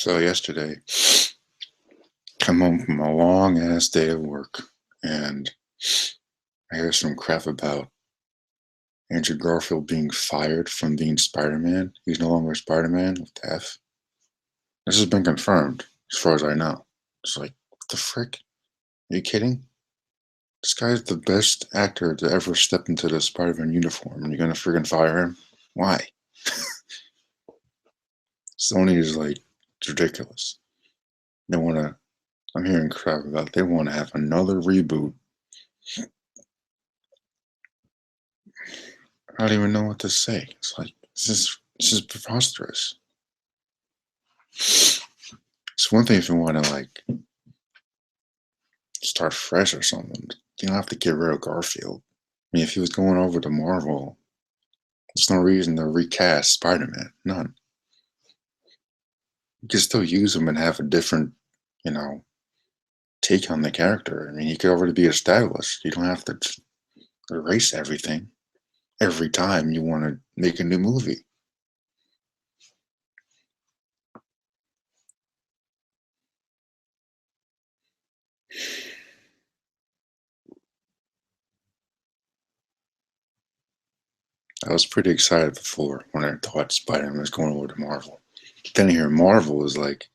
So yesterday, come home from a long ass day of work, and I hear some crap about Andrew Garfield being fired from being Spider-Man. He's no longer Spider-Man with the F. This has been confirmed, as far as I know. It's like, what the frick? Are you kidding? This guy's the best actor to ever step into the Spider-Man uniform, and you're gonna friggin' fire him? Why? Sony is like, it's ridiculous. They wanna. I'm hearing crap about. They want to have another reboot. I don't even know what to say. It's like this is preposterous. It's one thing if you want to like start fresh or something. You don't have to get rid of Garfield. I mean, if he was going over to Marvel, there's no reason to recast Spider-Man. None. You can still use him and have a different, you know, take on the character. I mean, he could already be established. You don't have to erase everything every time you want to make a new movie. I was pretty excited before when I thought Spider-Man was going over to Marvel. Then I hear Marvel was like,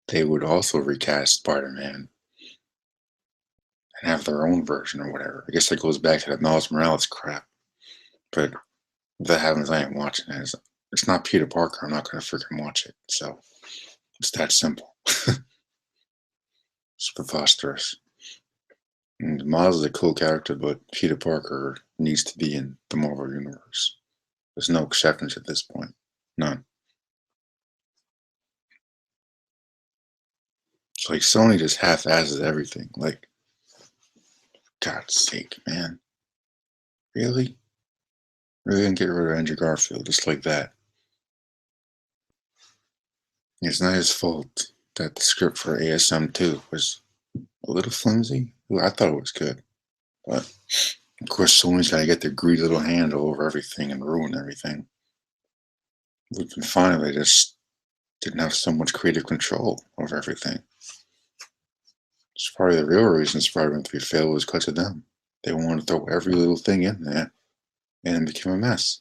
they would also recast Spider-Man and have their own version or whatever. I guess that goes back to that Miles Morales crap. But if that happens, I ain't watching it. It's not Peter Parker. I'm not going to freaking watch it. So it's that simple. It's preposterous. And Miles is a cool character, but Peter Parker needs to be in the Marvel Universe. There's no acceptance at this point. None. It's like Sony just half-asses everything. Like, God's sake, man. Really? Really didn't get rid of Andrew Garfield just like that. It's not his fault that the script for ASM 2 was a little flimsy. Well, I thought it was good. But, of course, Sony's got to get their greedy little hand all over everything and ruin everything. We've been finding they just didn't have so much creative control over everything. It's probably the real reason Spider-Man 3 failed was because of them. They wanted to throw every little thing in there, and it became a mess.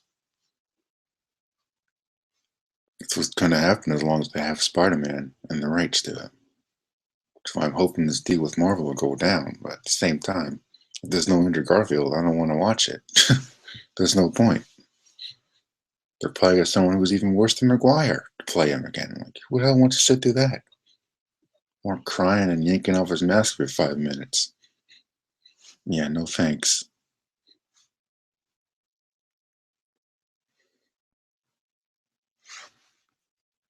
It's what's going to happen as long as they have Spider-Man and the rights to it. So I'm hoping this deal with Marvel will go down, but at the same time, if there's no Andrew Garfield, I don't want to watch it. There's no point. They're probably got someone who's even worse than Maguire to play him again. Like, who the hell wants to sit through that? Or crying and yanking off his mask for 5 minutes. Yeah, no thanks.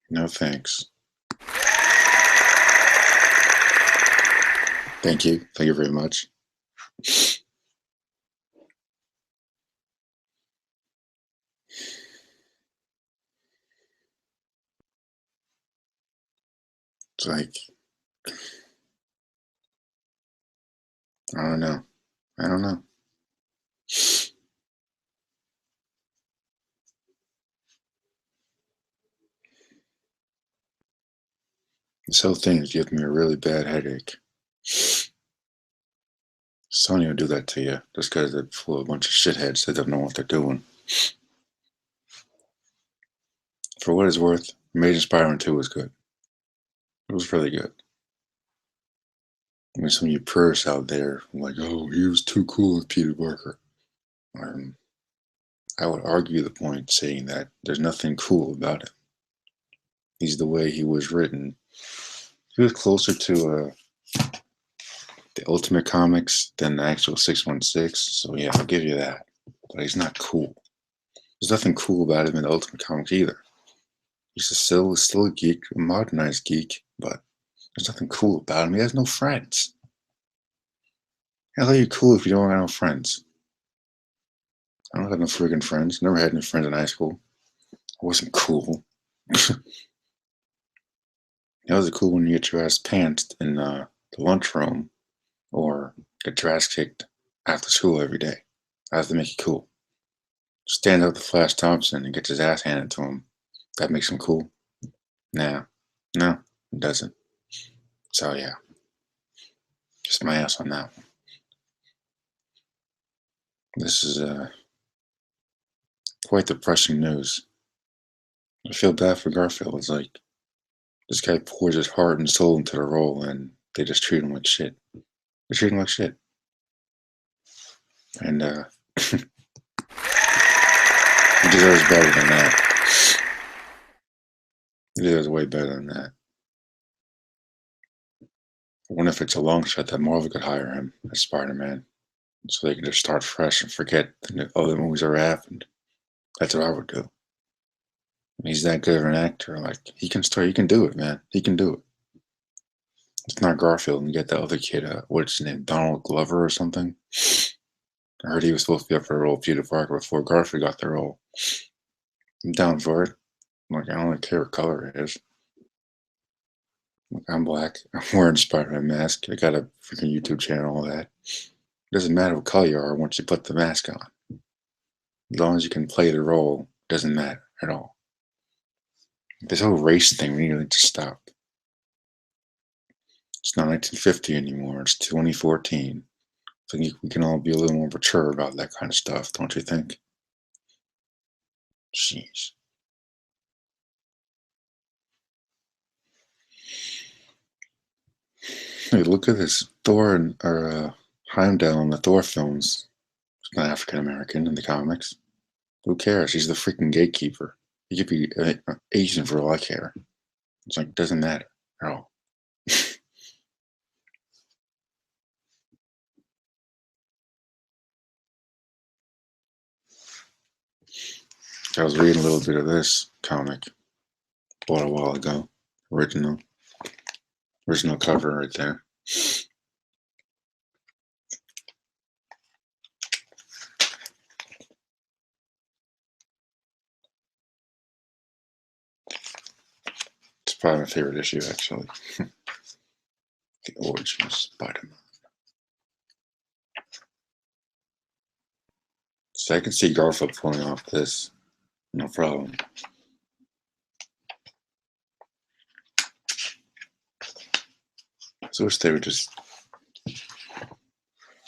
No thanks. Thank you. Thank you very much. It's like, I don't know. I don't know. This whole thing is giving me a really bad headache. Sony will do that to you just because they're full of a bunch of shitheads that don't know what they're doing. For what it's worth, Amazing Spider-Man 2 was good. It was really good. I mean, some of you purists out there like, oh, he was too cool with Peter Parker. I would argue the point saying that there's nothing cool about him. He's the way he was written. He was closer to the Ultimate Comics than the actual 616, so yeah, I'll give you that. But he's not cool. There's nothing cool about him in the Ultimate Comics either. He's still a geek, a modernized geek, but there's nothing cool about him. He has no friends. How are you cool if you don't have no friends? I don't have no friggin' friends. Never had any friends in high school. I wasn't cool. That was cool when you get your ass pantsed in the lunchroom or get your ass kicked after school every day. I have to make it cool. Stand up to Flash Thompson and get his ass handed to him. That makes him cool. Nah, no. It doesn't. So yeah, just my ass on that one. This is quite depressing news. I feel bad for Garfield. It's like this guy pours his heart and soul into the role, and they just treat him like shit. They treat him like shit, and he deserves better than that. He deserves way better than that. I wonder if it's a long shot that Marvel could hire him as Spider-Man, so they can just start fresh and forget the other movies that happened. That's what I would do. He's that good of an actor. Like he can start. He can do it, man. He can do it. It's not Garfield, and you get that other kid. What's his name? Donald Glover or something. I heard he was supposed to be up for the role of Peter Parker before Garfield got the role. I'm down for it. Like I don't really care what color it is. Like I'm black. I'm wearing a Spider-Man mask. I got a freaking YouTube channel. All that. It doesn't matter what color you are once you put the mask on. As long as you can play the role, it doesn't matter at all. This whole race thing we need to stop. It's not 1950 anymore. It's 2014. I think we can all be a little more mature about that kind of stuff, don't you think? Jeez. Hey, look at this. Thor and or Heimdall in the Thor films. He's not African American in the comics. Who cares? He's the freaking gatekeeper. He could be Asian for all I care. It's like doesn't matter at all. I was reading a little bit of this comic bought a while ago. Original cover right there. It's probably my favorite issue, actually. The Origin of Spider-Man. So I can see Garfield pulling off this. No problem. So I wish they would just,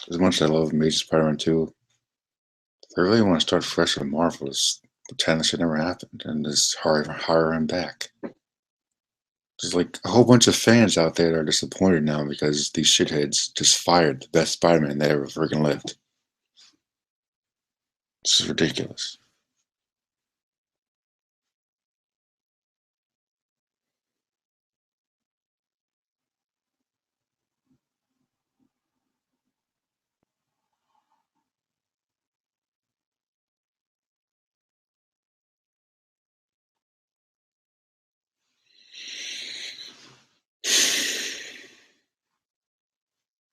as much as I love Amazing Spider-Man 2, if they really want to start fresh with Marvel, just pretend that shit never happened and just hire him back. There's like a whole bunch of fans out there that are disappointed now because these shitheads just fired the best Spider-Man that ever freaking lived. This is ridiculous.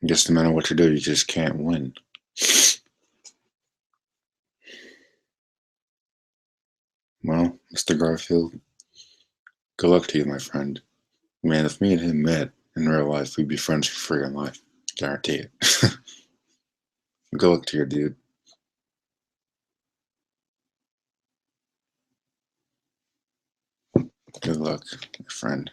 I guess no matter what you do, you just can't win. Well, Mr. Garfield, good luck to you, my friend. Man, if me and him met in real life, we'd be friends for freaking life. Guarantee it. Good luck to you, dude. Good luck, my friend.